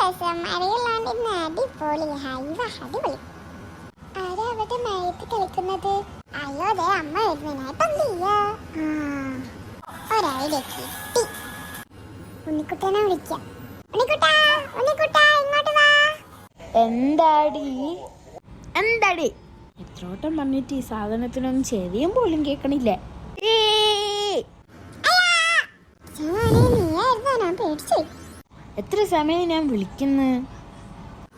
രസം. മഴയുള്ളോണ്ട് ഇന്ന് അടിപൊളി. ഹൈവ അടിപൊളി. ആരാ അവിടെ മഴയത്ത് കളിക്കുന്നത്? അയ്യോ അതെ അമ്മ വരുന്നതിനായിട്ട് എന്ത് ചെയ്യാ? ഒരൈഡിയ കിട്ടി. ഉണ്ണിക്കുട്ടനെ വിളിക്കാം. ഉണ്ണിക്കുട്ടാ, ഉണ്ണിക്കുട്ടാ ഇങ്ങോട്ട് വാ. എന്താടി എത്രോട്ടം പറഞ്ഞിട്ട് ഈ സാധനത്തിനൊന്നും ചെവിയും പോലും കേൾക്കണില്ലേ? എത്ര സമയം ഞാൻ വിളിക്കുന്നു.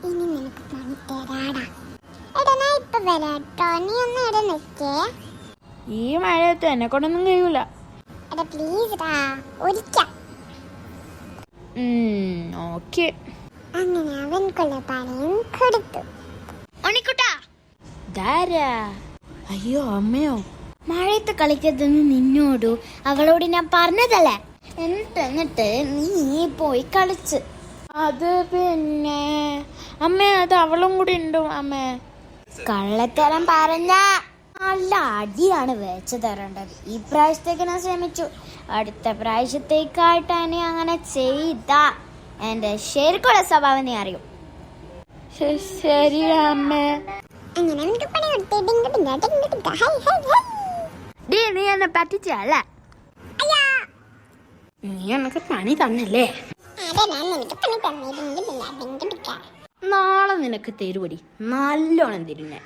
ഇനി നിനക്ക് പണി തരാടാ. എടാ ഞാൻ ഇപ്പൊ വരാട്ടോ, നീ ഒന്ന് ഇവിടെ നിൽക്കേ. ഈ മഴയത്ത് എന്നെ കൊണ്ടൊന്നും കഴിയൂല. എടാ പ്ലീസ് ടാ, ഒരിക്കാം. ഓക്കെ. അങ്ങനെ അവൻക്കുള്ള പണിയും കൊടുത്തു. അയ്യോ അമ്മയോ, മഴയത്ത് കളിക്കരുതെന്ന് നിന്നോടു അവളോട് ഞാൻ പറഞ്ഞതല്ലേ. എന്നിട്ട് നീ പോയി കളിച്ച്. അത് പിന്നെ അമ്മേ, അത് അവളും കൂടി ഉണ്ടോ അമ്മേ? കള്ളത്തരം പറഞ്ഞ നല്ല അടിയാണ് വെച്ച് തരേണ്ടത്. ഈ പ്രാവശ്യത്തേക്ക് ഞാൻ ശ്രമിച്ചു. അടുത്ത പ്രാവശ്യത്തേക്കായിട്ടാണ് അങ്ങനെ ചെയ്ത എന്റെ ശരിക്കുള്ള സ്വഭാവം നീ അറിയും. ശരി അമ്മേ. അങ്ങനെ എനിക്ക് പണി കൊടുത്തു. നീ എന്നെ പറ്റിച്ചല്ലേ? നീ എനിക്ക് പണി തന്നല്ലേ? നാളെ നിനക്ക് തരുപടി, നല്ലോണം തരുന്നേ.